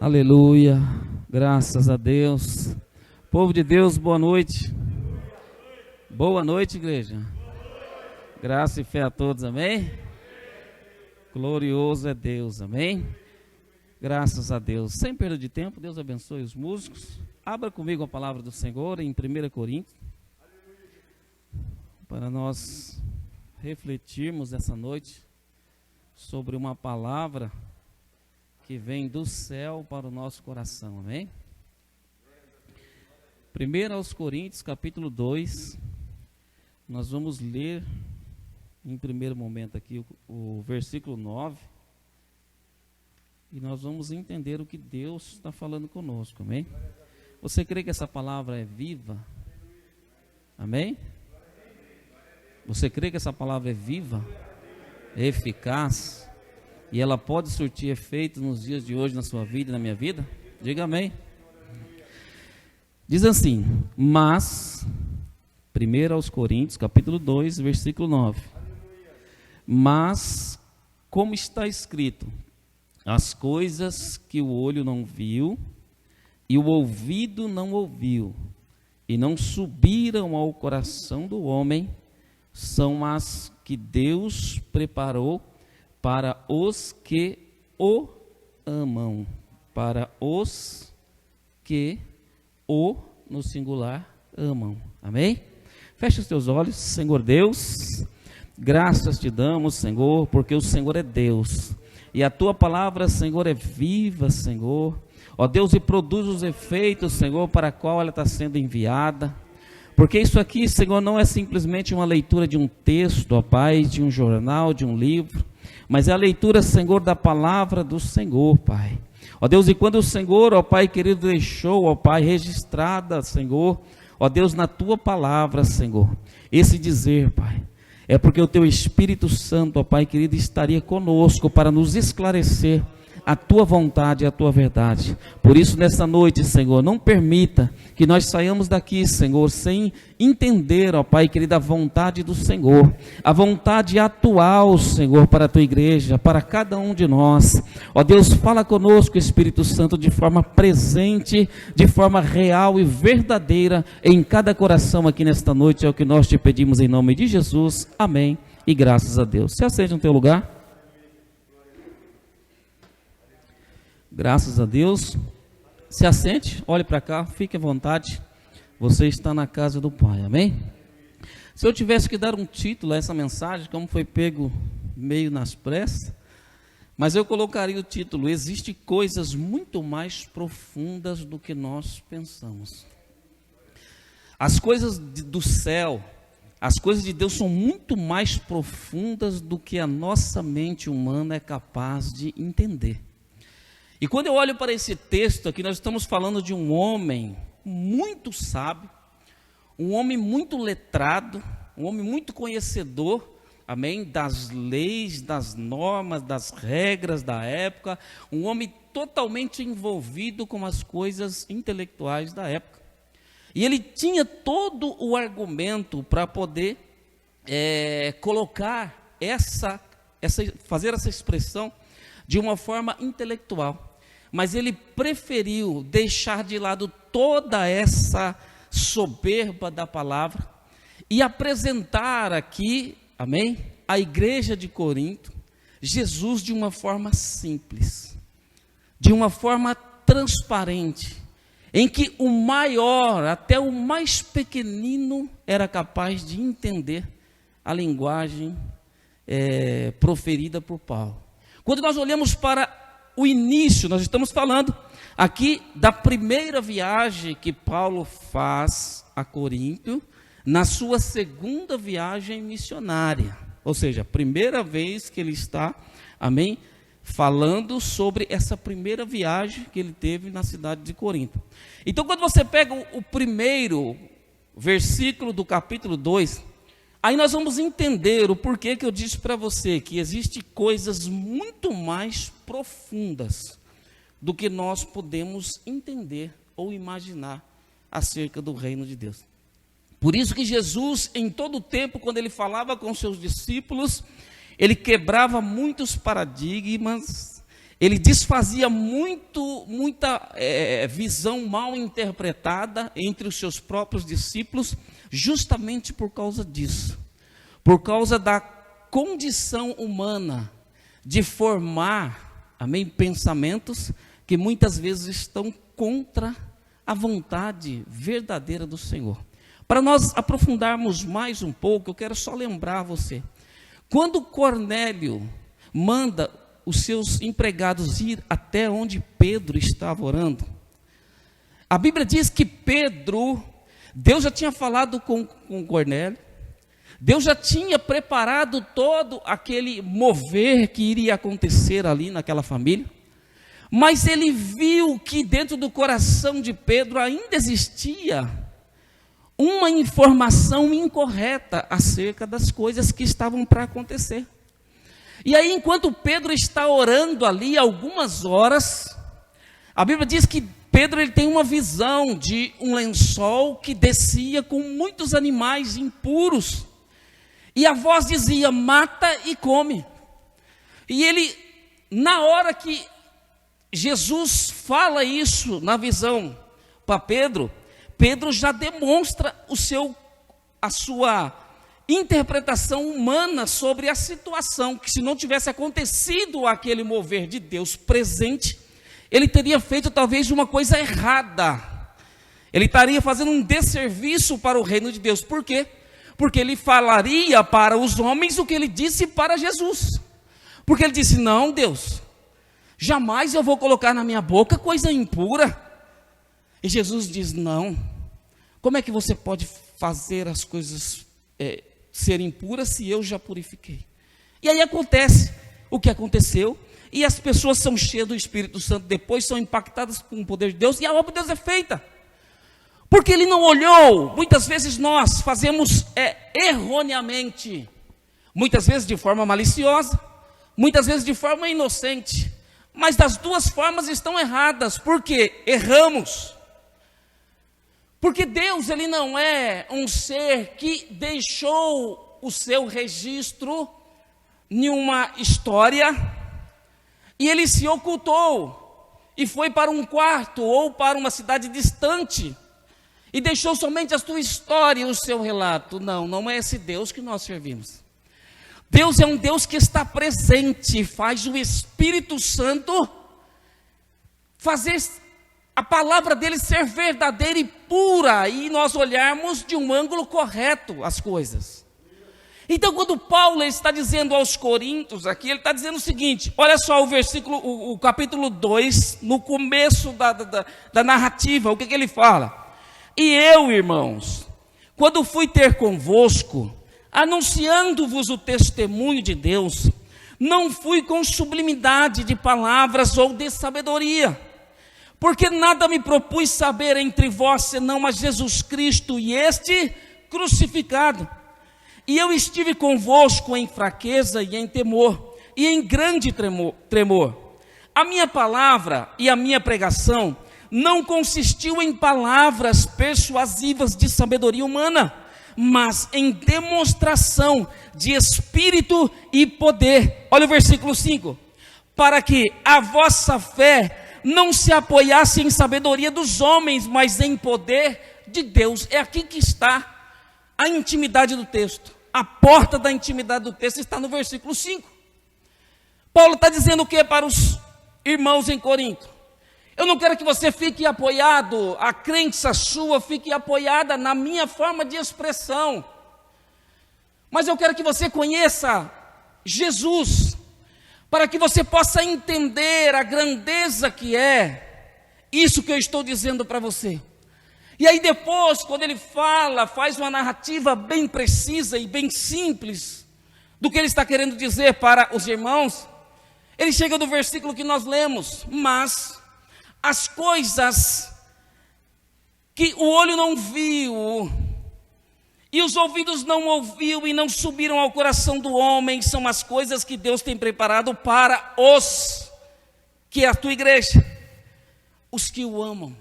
Aleluia, graças a Deus. Povo de Deus, boa noite. Boa noite, igreja. Graça e fé a todos, amém? Glorioso é Deus, amém? Graças a Deus. Sem perda de tempo, Deus abençoe os músicos. Abra comigo a palavra do Senhor em 1 Coríntios, para nós refletirmos essa noite sobre uma palavra que vem do céu para o nosso coração, amém? 1 Coríntios, capítulo 2, nós vamos ler em primeiro momento aqui o versículo 9, e nós vamos entender o que Deus está falando conosco, amém? Você crê que essa palavra é viva? Amém? Você crê que essa palavra é viva, é eficaz, e ela pode surtir efeito nos dias de hoje na sua vida e na minha vida? Diga amém. Diz assim, mas, 1 Coríntios, capítulo 2, versículo 9. Mas, como está escrito, as coisas que o olho não viu, e o ouvido não ouviu, e não subiram ao coração do homem, são as que Deus preparou para os que o amam, para os que o, no singular, amam. Amém? Feche os teus olhos. Senhor Deus, graças te damos, Senhor, porque o Senhor é Deus, e a tua palavra, Senhor, é viva, Senhor, ó Deus, e produz os efeitos, Senhor, para a qual ela está sendo enviada. Porque isso aqui, Senhor, não é simplesmente uma leitura de um texto, ó Pai, de um jornal, de um livro, mas é a leitura, Senhor, da palavra do Senhor, Pai. Ó Deus, e quando o Senhor, ó Pai querido, deixou, ó Pai, registrada, Senhor, ó Deus, na tua palavra, Senhor, esse dizer, Pai, é porque o teu Espírito Santo, ó Pai querido, estaria conosco para nos esclarecer a tua vontade e a tua verdade. Por isso, nessa noite, Senhor, não permita que nós saiamos daqui, Senhor, sem entender, ó Pai querido, a vontade do Senhor, a vontade atual, Senhor, para a tua igreja, para cada um de nós. Ó Deus, fala conosco, Espírito Santo, de forma presente, de forma real e verdadeira em cada coração aqui nesta noite. É o que nós te pedimos em nome de Jesus. Amém. E graças a Deus. Se assente no teu lugar. Graças a Deus. Se assente, olhe para cá, fique à vontade. Você está na casa do Pai, amém? Se eu tivesse que dar um título a essa mensagem, como foi pego meio nas pressas, mas eu colocaria o título: Existem coisas muito mais profundas do que nós pensamos. As coisas do céu, as coisas de Deus são muito mais profundas do que a nossa mente humana é capaz de entender. E quando eu olho para esse texto aqui, nós estamos falando de um homem muito sábio, um homem muito letrado, um homem muito conhecedor, amém, das leis, das normas, das regras da época, um homem totalmente envolvido com as coisas intelectuais da época. E ele tinha todo o argumento para poder colocar fazer essa expressão de uma forma intelectual, mas ele preferiu deixar de lado toda essa soberba da palavra e apresentar aqui, amém, a igreja de Corinto, Jesus de uma forma simples, de uma forma transparente, em que o maior, até o mais pequenino, era capaz de entender a linguagem proferida por Paulo. Quando nós olhamos para o início, nós estamos falando aqui da primeira viagem que Paulo faz a Corinto, na sua segunda viagem missionária, ou seja, a primeira vez que ele está, amém, falando sobre essa primeira viagem que ele teve na cidade de Corinto. Então, quando você pega o primeiro versículo do capítulo 2, aí nós vamos entender o porquê que eu disse para você que existem coisas muito mais profundas do que nós podemos entender ou imaginar acerca do reino de Deus. Por isso que Jesus, em todo o tempo, quando ele falava com seus discípulos, ele quebrava muitos paradigmas, Ele desfazia muita visão mal interpretada entre os seus próprios discípulos, justamente por causa disso. Por causa da condição humana de formar, amém, pensamentos que muitas vezes estão contra a vontade verdadeira do Senhor. Para nós aprofundarmos mais um pouco, eu quero só lembrar você. Quando Cornélio manda os seus empregados ir até onde Pedro estava orando, a Bíblia diz que Pedro, Deus já tinha falado com Cornélio, Deus já tinha preparado todo aquele mover que iria acontecer ali naquela família, mas ele viu que dentro do coração de Pedro ainda existia uma informação incorreta acerca das coisas que estavam para acontecer. E aí, enquanto Pedro está orando ali algumas horas, a Bíblia diz que Pedro ele tem uma visão de um lençol que descia com muitos animais impuros. E a voz dizia: mata e come. E ele, na hora que Jesus fala isso na visão para Pedro, Pedro já demonstra a sua interpretação humana sobre a situação, que se não tivesse acontecido aquele mover de Deus presente, ele teria feito talvez uma coisa errada. Ele estaria fazendo um desserviço para o reino de Deus. Por quê? Porque ele falaria para os homens o que ele disse para Jesus. Porque ele disse: não, Deus, jamais eu vou colocar na minha boca coisa impura. E Jesus diz: não, como é que você pode fazer as coisas serem impuras se eu já purifiquei? E aí acontece o que aconteceu, e as pessoas são cheias do Espírito Santo, depois são impactadas com o poder de Deus, e a obra de Deus é feita. Porque ele não olhou. Muitas vezes nós fazemos erroneamente, muitas vezes de forma maliciosa, muitas vezes de forma inocente, mas das duas formas estão erradas. Por quê? Erramos. Porque Deus, ele não é um ser que deixou o seu registro em uma história e ele se ocultou e foi para um quarto ou para uma cidade distante e deixou somente a sua história e o seu relato. Não, não é esse Deus que nós servimos. Deus é um Deus que está presente, faz o Espírito Santo fazer a palavra dele ser verdadeira e pura, e nós olharmos de um ângulo correto as coisas. Então, quando Paulo está dizendo aos Coríntios aqui, ele está dizendo o seguinte: olha só o capítulo 2, no começo da narrativa, o que ele fala? E eu, irmãos, quando fui ter convosco, anunciando-vos o testemunho de Deus, não fui com sublimidade de palavras ou de sabedoria, porque nada me propus saber entre vós, senão a Jesus Cristo e este crucificado. E eu estive convosco em fraqueza e em temor, e em grande tremor. A minha palavra e a minha pregação não consistiu em palavras persuasivas de sabedoria humana, mas em demonstração de espírito e poder. Olha o versículo 5. Para que a vossa fé não se apoiasse em sabedoria dos homens, mas em poder de Deus. É aqui que está a intimidade do texto. A porta da intimidade do texto está no versículo 5. Paulo está dizendo o que para os irmãos em Corinto? Eu não quero que você fique apoiado, a crença sua fique apoiada na minha forma de expressão, mas eu quero que você conheça Jesus, para que você possa entender a grandeza que é isso que eu estou dizendo para você. E aí depois, quando ele faz uma narrativa bem precisa e bem simples do que ele está querendo dizer para os irmãos, ele chega no versículo que nós lemos: mas as coisas que o olho não viu e os ouvidos não ouviu e não subiram ao coração do homem, são as coisas que Deus tem preparado para os que é a tua igreja, os que o amam.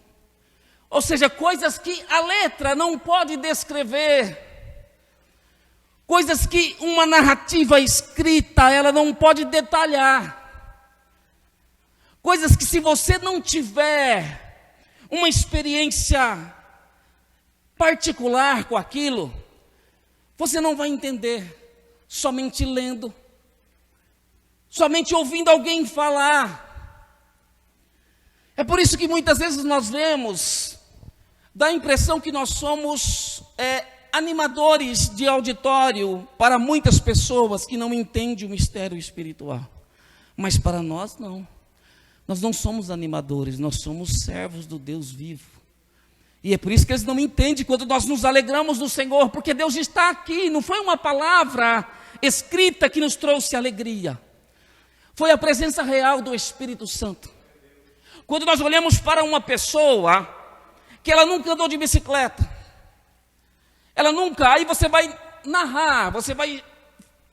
Ou seja, coisas que a letra não pode descrever, coisas que uma narrativa escrita ela não pode detalhar, Coisas que, se você não tiver uma experiência particular com aquilo, você não vai entender, somente lendo, somente ouvindo alguém falar. É por isso que muitas vezes nós vemos, dá a impressão que nós somos animadores de auditório para muitas pessoas que não entendem o mistério espiritual. Mas para nós não. Nós não somos animadores, nós somos servos do Deus vivo. E é por isso que eles não entendem quando nós nos alegramos no Senhor, porque Deus está aqui, não foi uma palavra escrita que nos trouxe alegria. Foi a presença real do Espírito Santo. Quando nós olhamos para uma pessoa que ela nunca andou de bicicleta, aí você vai narrar, você vai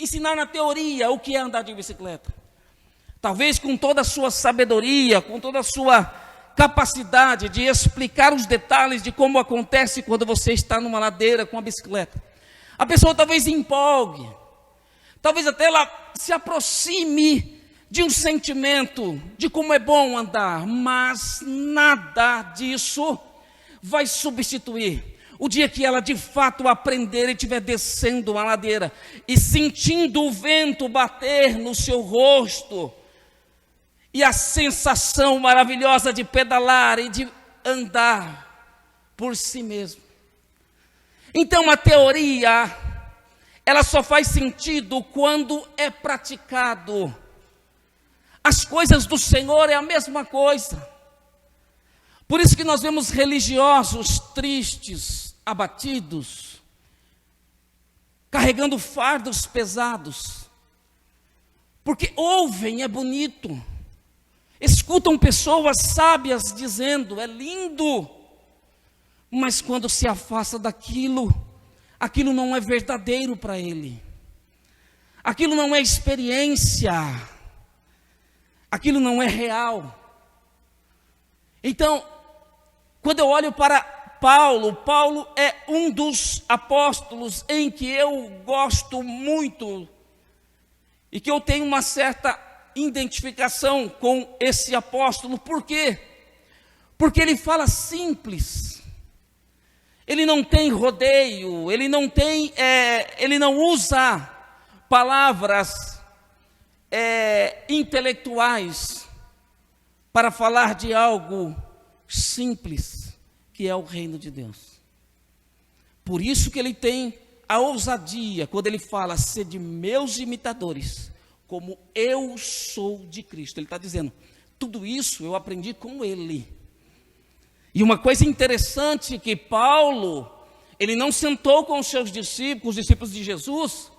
ensinar na teoria o que é andar de bicicleta. Talvez com toda a sua sabedoria, com toda a sua capacidade de explicar os detalhes de como acontece quando você está numa ladeira com a bicicleta. A pessoa talvez empolgue, talvez até ela se aproxime de um sentimento de como é bom andar, mas nada disso vai substituir o dia que ela de fato aprender e estiver descendo uma ladeira e sentindo o vento bater no seu rosto, e a sensação maravilhosa de pedalar e de andar por si mesmo. Então a teoria, ela só faz sentido quando é praticado. As coisas do Senhor é a mesma coisa. Por isso que nós vemos religiosos tristes, abatidos, carregando fardos pesados, porque ouvem, é bonito, escutam pessoas sábias dizendo, é lindo, mas quando se afasta daquilo, aquilo não é verdadeiro para ele, aquilo não é experiência, aquilo não é real. Então, quando eu olho para Paulo é um dos apóstolos em que eu gosto muito e que eu tenho uma certa identificação com esse apóstolo. Por quê? Porque ele fala simples, ele não tem rodeio, ele não usa palavras intelectuais para falar de algo simples, que é o reino de Deus. Por isso que ele tem a ousadia, quando ele fala, sede meus imitadores, como eu sou de Cristo. Ele está dizendo, tudo isso eu aprendi com ele. E uma coisa interessante que Paulo, ele não sentou com os seus discípulos, os discípulos de Jesus,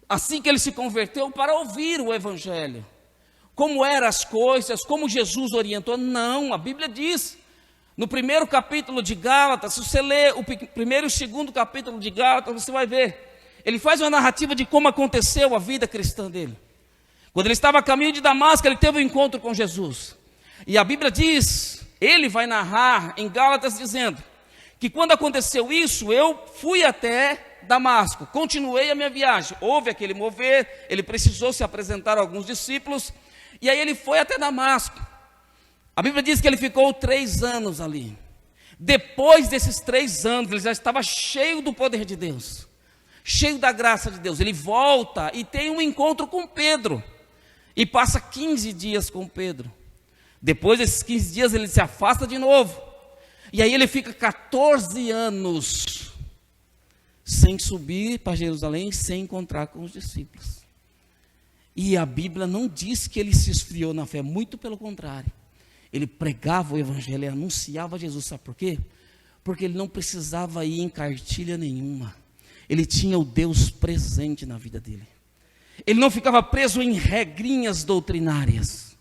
assim que ele se converteu, para ouvir o Evangelho. Como eram as coisas, como Jesus orientou. Não, a Bíblia diz, no primeiro capítulo de Gálatas, se você ler o primeiro e o segundo capítulo de Gálatas, você vai ver, ele faz uma narrativa de como aconteceu a vida cristã dele. Quando ele estava a caminho de Damasco, ele teve um encontro com Jesus. E a Bíblia diz, ele vai narrar em Gálatas dizendo, que quando aconteceu isso, eu fui até Damasco, continuei a minha viagem, houve aquele mover, ele precisou se apresentar a alguns discípulos, e aí ele foi até Damasco. A Bíblia diz que ele ficou 3 anos ali. Depois desses 3 anos, ele já estava cheio do poder de Deus, cheio da graça de Deus. Ele volta e tem um encontro com Pedro, e passa 15 dias com Pedro. Depois desses 15 dias ele se afasta de novo, e aí ele fica 14 anos sem subir para Jerusalém, sem encontrar com os discípulos. E a Bíblia não diz que ele se esfriou na fé, muito pelo contrário. Ele pregava o Evangelho, ele anunciava Jesus. Sabe por quê? Porque ele não precisava ir em cartilha nenhuma. Ele tinha o Deus presente na vida dele. Ele não ficava preso em regrinhas doutrinárias.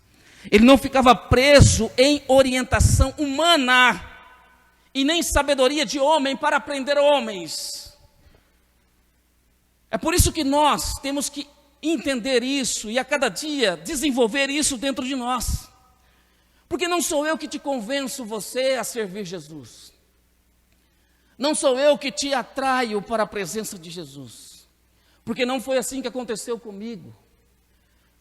Ele não ficava preso em orientação humana e nem sabedoria de homem para aprender homens. É por isso que nós temos que entender isso e a cada dia desenvolver isso dentro de nós. Porque não sou eu que te convenço você a servir Jesus. Não sou eu que te atraio para a presença de Jesus. Porque não foi assim que aconteceu comigo.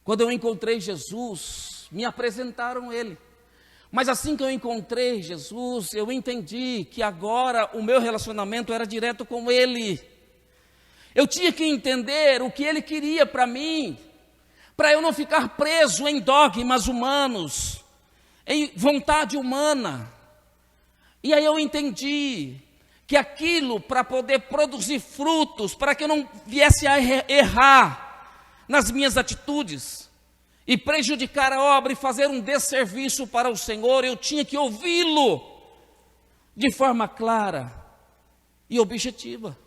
Quando eu encontrei Jesus, me apresentaram Ele. Mas assim que eu encontrei Jesus, eu entendi que agora o meu relacionamento era direto com Ele. Eu tinha que entender o que Ele queria para mim, para eu não ficar preso em dogmas humanos, em vontade humana. E aí eu entendi que aquilo, para poder produzir frutos, para que eu não viesse a errar nas minhas atitudes e prejudicar a obra e fazer um desserviço para o Senhor, eu tinha que ouvi-lo de forma clara e objetiva.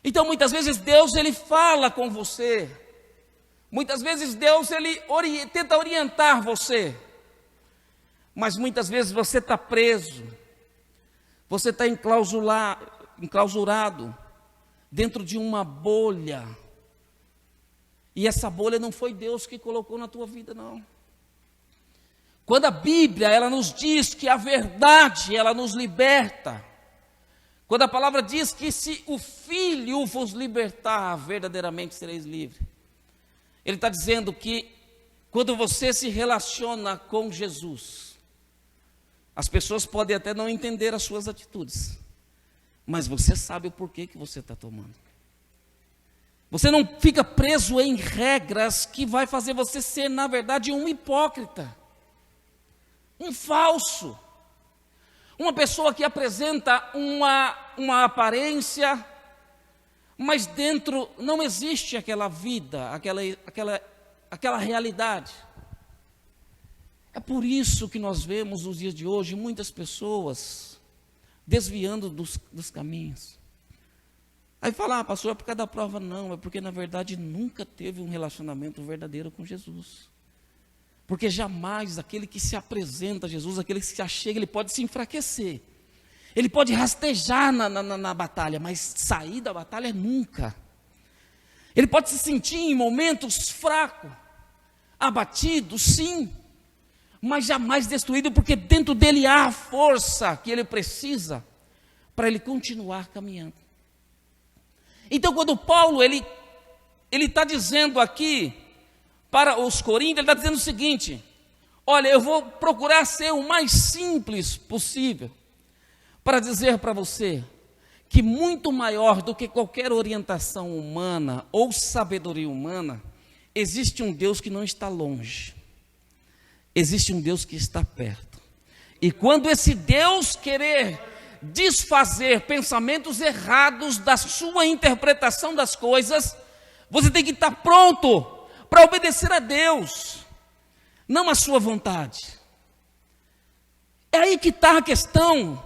Então muitas vezes Deus ele fala com você, muitas vezes Deus ele tenta orientar você, mas muitas vezes você está preso, você está enclausurado dentro de uma bolha, e essa bolha não foi Deus que colocou na tua vida, não. Quando a Bíblia ela nos diz que a verdade ela nos liberta, quando a palavra diz que se o Filho vos libertar, verdadeiramente sereis livres, Ele está dizendo que quando você se relaciona com Jesus, as pessoas podem até não entender as suas atitudes, mas você sabe o porquê que você está tomando. Você não fica preso em regras que vai fazer você ser, na verdade, um hipócrita, um falso, uma pessoa que apresenta uma aparência, mas dentro não existe aquela vida, aquela realidade. É por isso que nós vemos nos dias de hoje muitas pessoas desviando dos caminhos. Aí fala, pastor, é por causa da prova. Não, é porque na verdade nunca teve um relacionamento verdadeiro com Jesus. Porque jamais aquele que se apresenta a Jesus, aquele que se achega, ele pode se enfraquecer. Ele pode rastejar na batalha, mas sair da batalha nunca. Ele pode se sentir em momentos fraco, abatido, sim, mas jamais destruído, porque dentro dele há a força que ele precisa para ele continuar caminhando. Então, quando Paulo ele está dizendo aqui para os coríntios, ele está dizendo o seguinte: olha, eu vou procurar ser o mais simples possível para dizer para você que muito maior do que qualquer orientação humana ou sabedoria humana, existe um Deus que não está longe, existe um Deus que está perto. E quando esse Deus querer desfazer pensamentos errados da sua interpretação das coisas, você tem que estar pronto para obedecer a Deus, não a sua vontade. É aí que está a questão.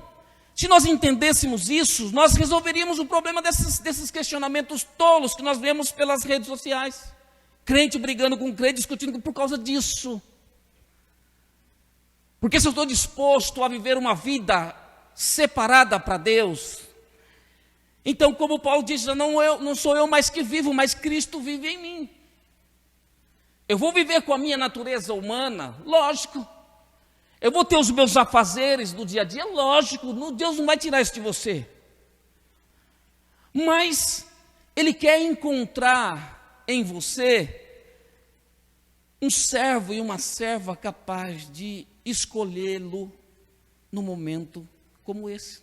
Se nós entendêssemos isso, nós resolveríamos o problema desses questionamentos tolos que nós vemos pelas redes sociais. Crente brigando com crente, discutindo por causa disso. Porque se eu estou disposto a viver uma vida separada para Deus, então, como Paulo diz, não sou eu mais que vivo, mas Cristo vive em mim. Eu vou viver com a minha natureza humana, lógico. Eu vou ter os meus afazeres do dia a dia, lógico. Deus não vai tirar isso de você. Mas Ele quer encontrar em você um servo e uma serva capaz de escolhê-lo no momento como esse.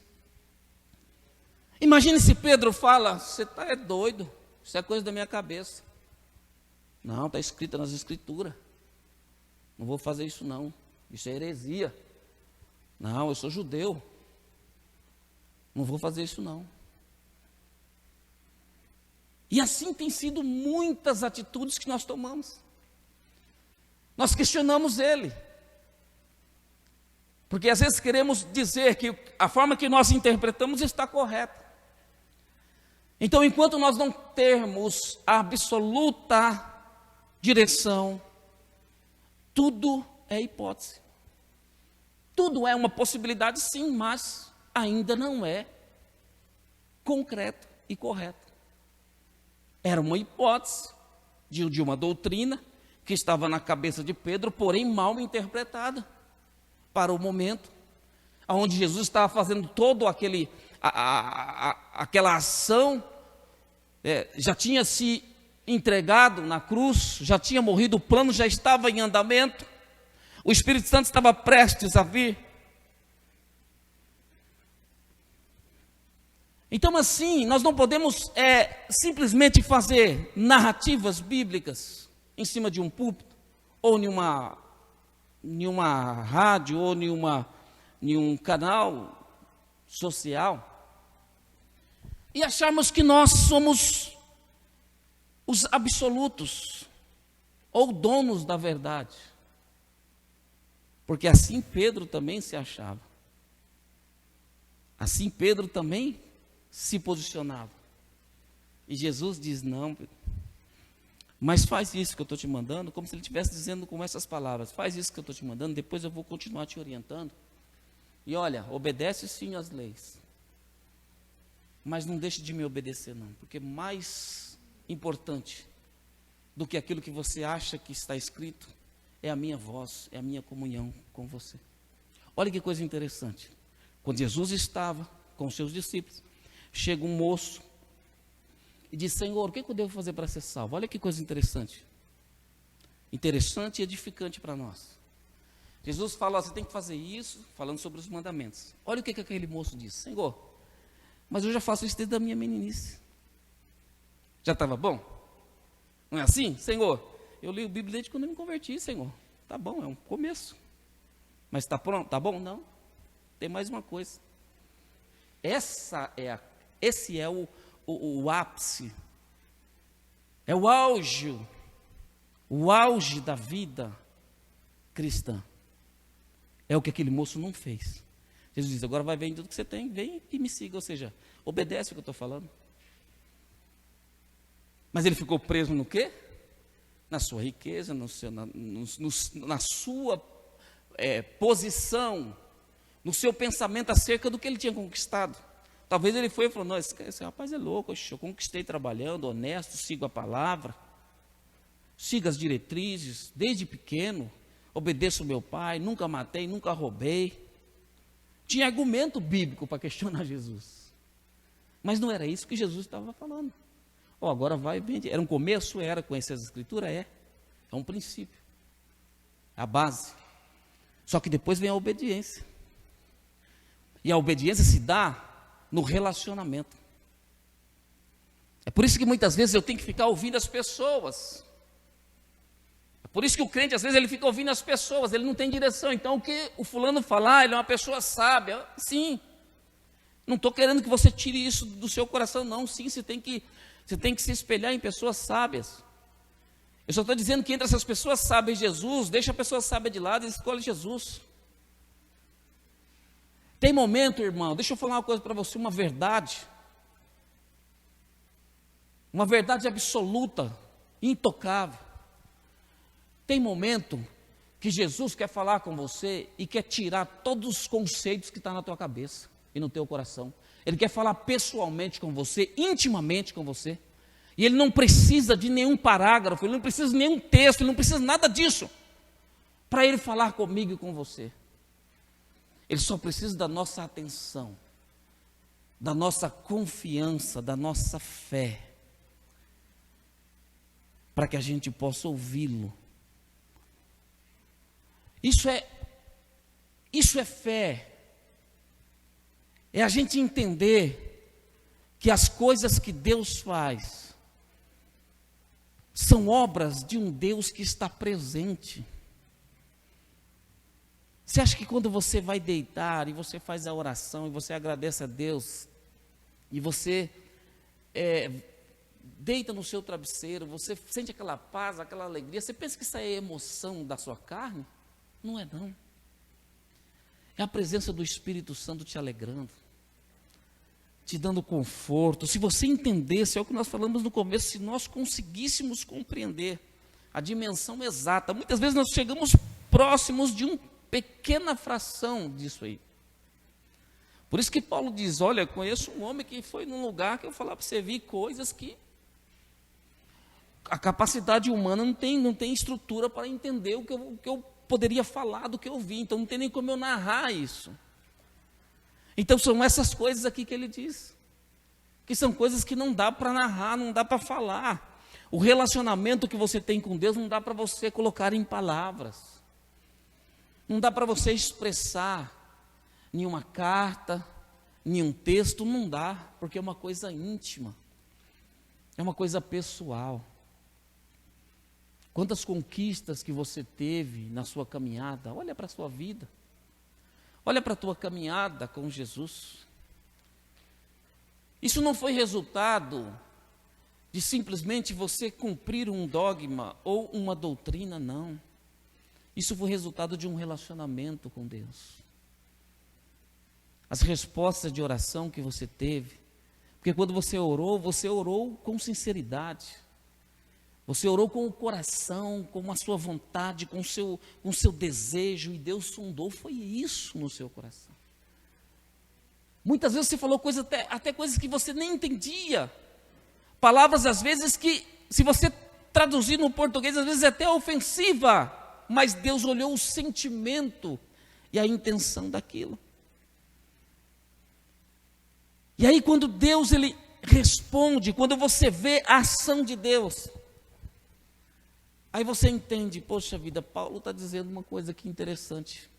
Imagine se Pedro fala: você é doido, isso é coisa da minha cabeça. Não, está escrito nas escrituras. Não vou fazer isso não, isso é heresia. Não, eu sou judeu, não vou fazer isso não. E assim tem sido muitas atitudes que nós tomamos. Nós questionamos Ele, porque às vezes queremos dizer que a forma que nós interpretamos está correta. Então, enquanto nós não termos a absoluta direção, tudo é hipótese. Tudo é uma possibilidade, sim, mas ainda não é concreto e correto. Era uma hipótese de uma doutrina que estava na cabeça de Pedro, porém mal interpretada para o momento, onde Jesus estava fazendo todo aquela ação, já tinha se entregado na cruz, já tinha morrido, o plano já estava em andamento, o Espírito Santo estava prestes a vir. Então, assim, nós não podemos simplesmente fazer narrativas bíblicas em cima de um púlpito, ou em uma rádio, ou em um canal social, e acharmos que nós somos os absolutos, ou donos da verdade. Porque assim Pedro também se achava. Assim Pedro também se posicionava. E Jesus diz: não, Pedro, mas faz isso que eu estou te mandando, como se ele estivesse dizendo com essas palavras: faz isso que eu estou te mandando, depois eu vou continuar te orientando. E olha, obedece sim às leis, mas não deixe de me obedecer não, porque mais importante do que aquilo que você acha que está escrito é a minha voz, é a minha comunhão com você. Olha que coisa interessante. Quando Jesus estava com os seus discípulos, chega um moço e diz: Senhor, o que eu devo fazer para ser salvo? Olha que coisa interessante. Interessante e edificante para nós. Jesus fala: você tem que fazer isso, falando sobre os mandamentos. Olha o que aquele moço diz: Senhor, mas eu já faço isso desde a minha meninice. Já estava bom? Não é assim? Senhor, eu li a Bíblia desde quando eu me converti, Senhor. Tá bom, é um começo. Mas está pronto? Tá bom? Não. Tem mais uma coisa. Esse é o ápice. É o auge da vida cristã. É o que aquele moço não fez. Jesus diz: agora vai vender tudo que você tem, vem e me siga. Ou seja, obedece o que eu estou falando. Mas ele ficou preso no quê? Na sua riqueza, na sua posição, no seu pensamento acerca do que ele tinha conquistado. Talvez ele foi e falou: não, esse rapaz é louco, eu conquistei trabalhando, honesto, sigo a palavra, sigo as diretrizes, desde pequeno, obedeço ao meu pai, nunca matei, nunca roubei. Tinha argumento bíblico para questionar Jesus. Mas não era isso que Jesus estava falando. Agora vai, vende. Era um começo, era conhecer as escrituras, é um princípio, a base. Só que depois vem a obediência. E a obediência se dá no relacionamento. É por isso que muitas vezes eu tenho que ficar ouvindo as pessoas. É por isso que o crente, às vezes, ele fica ouvindo as pessoas, ele não tem direção. Então, o que o fulano falar, ele é uma pessoa sábia. Sim. Não estou querendo que você tire isso do seu coração, não. Sim, você tem que se espelhar em pessoas sábias. Eu só estou dizendo que entre essas pessoas sábias e Jesus, deixa a pessoa sábia de lado e escolhe Jesus. Tem momento, irmão, deixa eu falar uma coisa para você, uma verdade absoluta, intocável. Tem momento que Jesus quer falar com você e quer tirar todos os conceitos que estão na tua cabeça e no teu coração. Ele quer falar pessoalmente com você, intimamente com você. E ele não precisa de nenhum parágrafo, ele não precisa de nenhum texto, ele não precisa nada disso para ele falar comigo e com você. Ele só precisa da nossa atenção, da nossa confiança, da nossa fé, para que a gente possa ouvi-lo. Isso é fé. É a gente entender que as coisas que Deus faz são obras de um Deus que está presente. Você acha que quando você vai deitar e você faz a oração e você agradece a Deus e você deita no seu travesseiro, você sente aquela paz, aquela alegria, você pensa que isso é emoção da sua carne? Não é não. É a presença do Espírito Santo te alegrando, te dando conforto. Se você entendesse, é o que nós falamos no começo, se nós conseguíssemos compreender a dimensão exata, muitas vezes nós chegamos próximos de uma pequena fração disso aí. Por isso que Paulo diz: olha, conheço um homem que foi num lugar que eu falar para você, vi coisas que a capacidade humana não tem estrutura para entender o que eu poderia falar do que eu vi, então não tem nem como eu narrar isso. Então são essas coisas aqui que ele diz, que são coisas que não dá para narrar, não dá para falar. O relacionamento que você tem com Deus não dá para você colocar em palavras. Não dá para você expressar nenhuma carta, nenhum texto, não dá, porque é uma coisa íntima. É uma coisa pessoal. Quantas conquistas que você teve na sua caminhada? Olha para a sua vida. Olha para a tua caminhada com Jesus. Isso não foi resultado de simplesmente você cumprir um dogma ou uma doutrina, não. Isso foi resultado de um relacionamento com Deus. As respostas de oração que você teve, porque quando você orou com sinceridade. Você orou com o coração, com a sua vontade, com o seu desejo, e Deus sondou, foi isso no seu coração. Muitas vezes você falou coisas, até coisas que você nem entendia. Palavras, às vezes, que, se você traduzir no português, às vezes é até ofensiva, mas Deus olhou o sentimento e a intenção daquilo. E aí, quando Deus, Ele responde, quando você vê a ação de Deus, aí você entende, poxa vida, Paulo está dizendo uma coisa aqui interessante.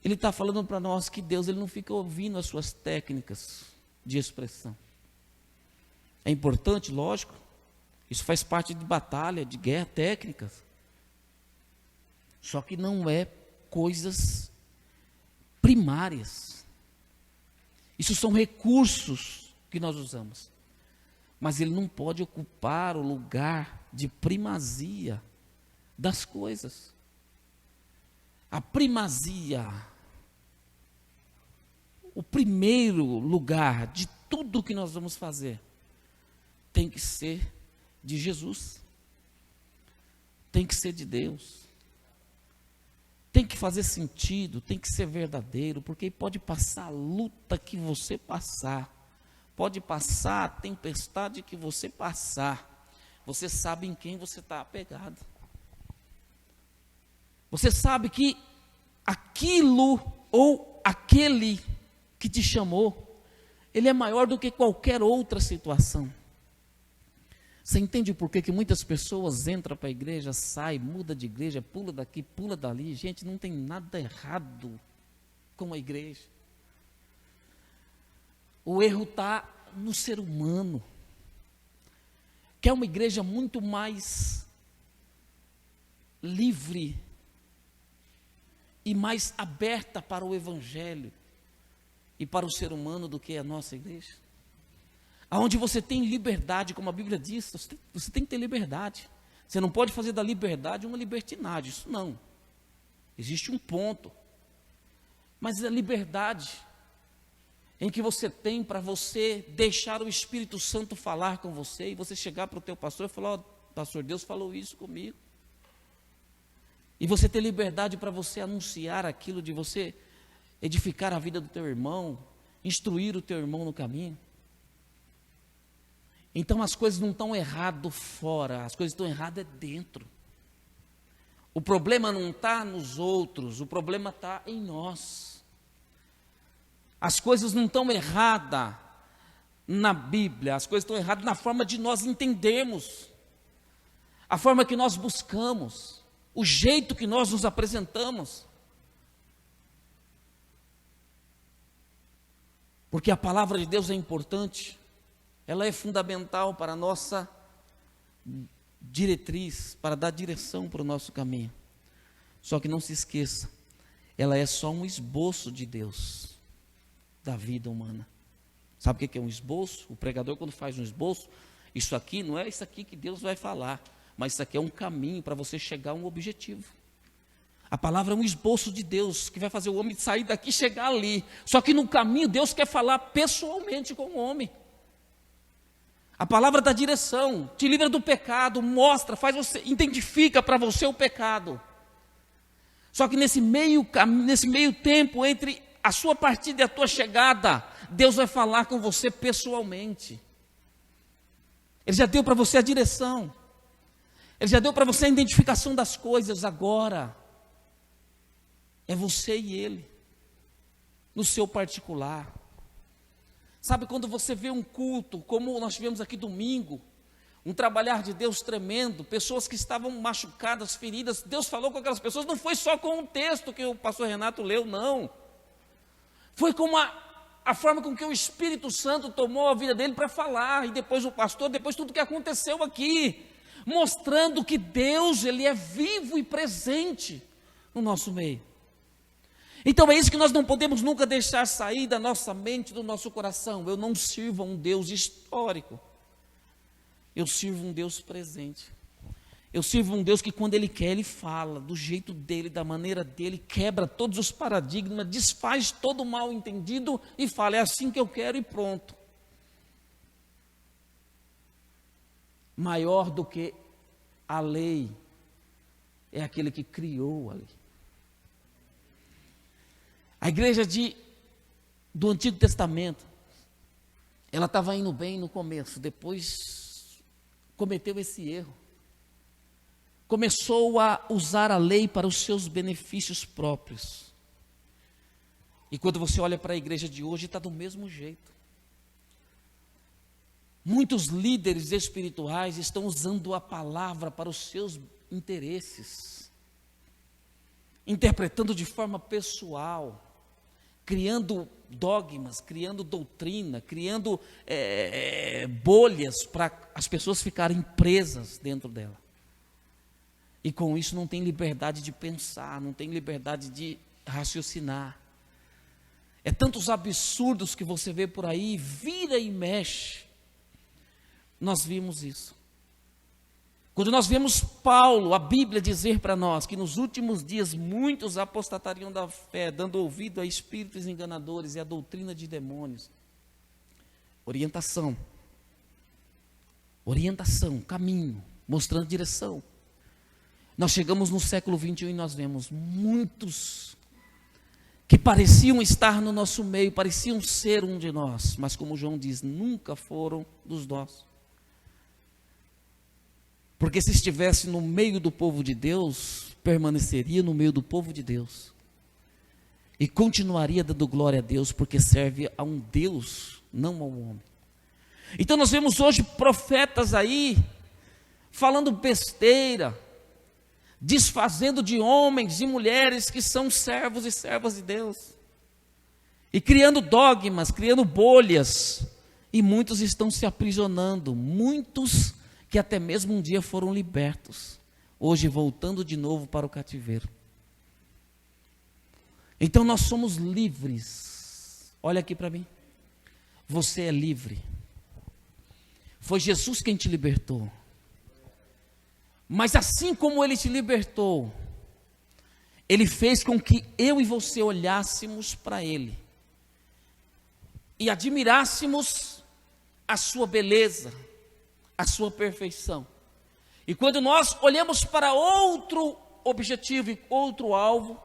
Ele está falando para nós que Deus, Ele não fica ouvindo as suas técnicas de expressão. É importante, lógico, isso faz parte de batalha, de guerra, técnicas. Só que não é coisas primárias. Isso são recursos que nós usamos. Mas ele não pode ocupar o lugar de primazia das coisas. A primazia, o primeiro lugar de tudo que nós vamos fazer, tem que ser de Jesus. Tem que ser de Deus. Tem que fazer sentido, tem que ser verdadeiro, porque pode passar a luta que você passar, pode passar a tempestade que você passar, você sabe em quem você está apegado. Você sabe que aquilo ou aquele que te chamou, ele é maior do que qualquer outra situação. Você entende por que muitas pessoas entram para a igreja, saem, muda de igreja, pula daqui, pula dali? Gente, não tem nada errado com a igreja. O erro está no ser humano. Quer uma igreja muito mais livre e mais aberta para o evangelho e para o ser humano do que a nossa igreja? Aonde você tem liberdade, como a Bíblia diz, você tem que ter liberdade. Você não pode fazer da liberdade uma libertinagem, isso não. Existe um ponto. Mas a liberdade em que você tem para você deixar o Espírito Santo falar com você, e você chegar para o teu pastor e falar, ó, pastor, Deus falou isso comigo. E você ter liberdade para você anunciar aquilo, de você edificar a vida do teu irmão, instruir o teu irmão no caminho. Então as coisas não estão erradas fora, as coisas estão erradas dentro. O problema não está nos outros, o problema está em nós. As coisas não estão erradas na Bíblia, as coisas estão erradas na forma de nós entendermos, a forma que nós buscamos, o jeito que nós nos apresentamos. Porque a palavra de Deus é importante. Ela é fundamental para a nossa diretriz, para dar direção para o nosso caminho. Só que não se esqueça, ela é só um esboço de Deus, da vida humana. Sabe o que é um esboço? O pregador, quando faz um esboço, isso aqui não é isso aqui que Deus vai falar, mas isso aqui é um caminho para você chegar a um objetivo. A palavra é um esboço de Deus, que vai fazer o homem sair daqui e chegar ali. Só que no caminho, Deus quer falar pessoalmente com o homem. A palavra dá direção, te livra do pecado, mostra, faz você, identifica para você o pecado. Só que nesse meio tempo, entre a sua partida e a tua chegada, Deus vai falar com você pessoalmente. Ele já deu para você a direção. Ele já deu para você a identificação das coisas. Agora é você e Ele, no seu particular. Sabe, quando você vê um culto, como nós tivemos aqui domingo, um trabalhar de Deus tremendo, pessoas que estavam machucadas, feridas, Deus falou com aquelas pessoas, não foi só com o texto que o pastor Renato leu, não. Foi com a forma com que o Espírito Santo tomou a vida dele para falar, e depois o pastor, depois tudo que aconteceu aqui, mostrando que Deus, Ele é vivo e presente no nosso meio. Então é isso que nós não podemos nunca deixar sair da nossa mente, do nosso coração. Eu não sirvo a um Deus histórico, eu sirvo um Deus presente. Eu sirvo um Deus que quando Ele quer, Ele fala, do jeito dEle, da maneira dEle, quebra todos os paradigmas, desfaz todo o mal entendido e fala, é assim que eu quero e pronto. Maior do que a lei é aquele que criou a lei. A igreja do Antigo Testamento, ela estava indo bem no começo, depois cometeu esse erro. Começou a usar a lei para os seus benefícios próprios. E quando você olha para a igreja de hoje, está do mesmo jeito. Muitos líderes espirituais estão usando a palavra para os seus interesses, interpretando de forma pessoal, criando dogmas, criando doutrina, criando bolhas para as pessoas ficarem presas dentro dela. E com isso não tem liberdade de pensar, não tem liberdade de raciocinar. É tantos absurdos que você vê por aí, vira e mexe. Nós vimos isso. Quando nós vemos Paulo, a Bíblia dizer para nós que nos últimos dias muitos apostatariam da fé, dando ouvido a espíritos enganadores e a doutrina de demônios. Orientação, caminho, mostrando direção. Nós chegamos no século 21 e nós vemos muitos que pareciam estar no nosso meio, pareciam ser um de nós, mas como João diz, nunca foram dos nossos. Porque se estivesse no meio do povo de Deus, permaneceria no meio do povo de Deus. E continuaria dando glória a Deus, porque serve a um Deus, não a um homem. Então nós vemos hoje profetas aí, falando besteira, desfazendo de homens e mulheres que são servos e servas de Deus. E criando dogmas, criando bolhas. E muitos estão se aprisionando, muitos que até mesmo um dia foram libertos, hoje voltando de novo para o cativeiro. Então nós somos livres. Olha aqui para mim. Você é livre. Foi Jesus quem te libertou. Mas assim como Ele te libertou, Ele fez com que eu e você olhássemos para Ele e admirássemos a sua beleza, a sua perfeição. E quando nós olhamos para outro objetivo e outro alvo,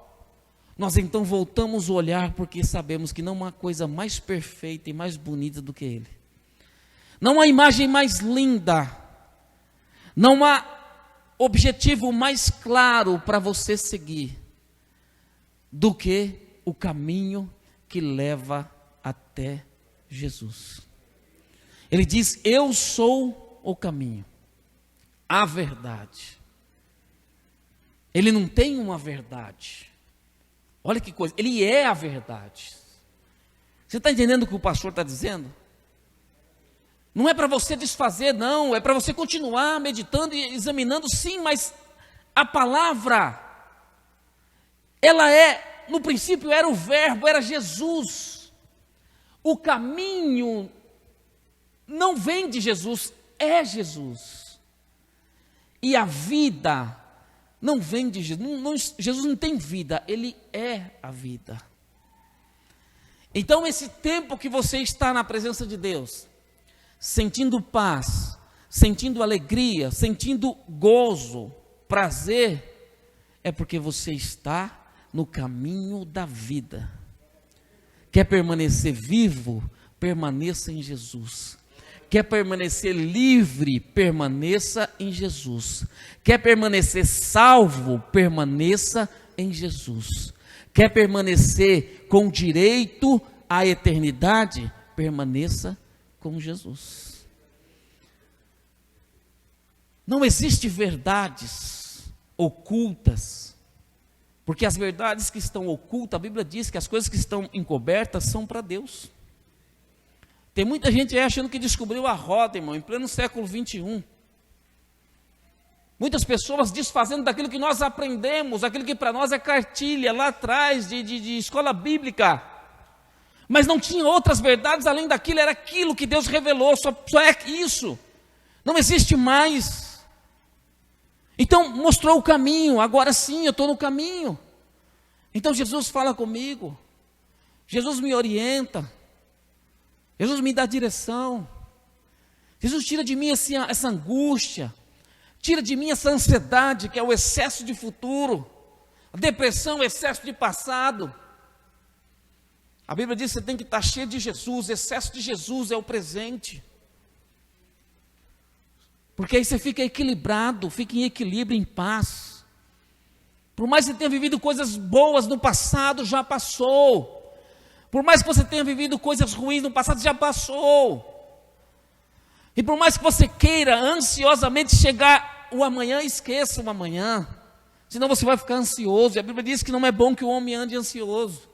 nós então voltamos o olhar, porque sabemos que não há coisa mais perfeita e mais bonita do que Ele. Não há imagem mais linda, não há objetivo mais claro para você seguir do que o caminho que leva até Jesus. Ele diz, eu sou o caminho, a verdade. Ele não tem uma verdade. Olha que coisa, Ele é a verdade. Você está entendendo o que o pastor está dizendo? Não é para você desfazer, não, é para você continuar meditando e examinando, sim, mas a palavra, ela no princípio era o verbo, era Jesus. O caminho não vem de Jesus, é Jesus. E a vida não vem de Jesus. Jesus não tem vida, Ele é a vida. Então esse tempo que você está na presença de Deus, sentindo paz, sentindo alegria, sentindo gozo, prazer, é porque você está no caminho da vida. Quer permanecer vivo? Permaneça em Jesus. Quer permanecer livre? Permaneça em Jesus. Quer permanecer salvo? Permaneça em Jesus. Quer permanecer com direito à eternidade? permaneça com Jesus. Não existe verdades ocultas, porque as verdades que estão ocultas, a Bíblia diz que as coisas que estão encobertas são para Deus. Tem muita gente aí achando que descobriu a roda, irmão, em pleno século 21. Muitas pessoas desfazendo daquilo que nós aprendemos, aquilo que para nós é cartilha, lá atrás, de escola bíblica. Mas não tinha outras verdades além daquilo, era aquilo que Deus revelou, só é isso. Não existe mais. Então, mostrou o caminho, agora sim, eu estou no caminho. Então, Jesus fala comigo, Jesus me orienta, Jesus me dá direção, Jesus tira de mim essa angústia, tira de mim essa ansiedade, que é o excesso de futuro, a depressão, o excesso de passado. A Bíblia diz que você tem que estar cheio de Jesus, excesso de Jesus é o presente. Porque aí você fica equilibrado, fica em equilíbrio, em paz. Por mais que você tenha vivido coisas boas no passado, já passou. Por mais que você tenha vivido coisas ruins no passado, já passou. E por mais que você queira ansiosamente chegar o amanhã, esqueça o amanhã. Senão você vai ficar ansioso. E a Bíblia diz que não é bom que o homem ande ansioso.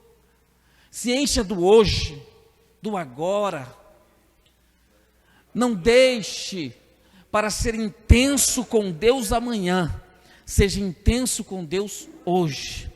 Se encha do hoje, do agora. Não deixe para ser intenso com Deus amanhã. Seja intenso com Deus hoje.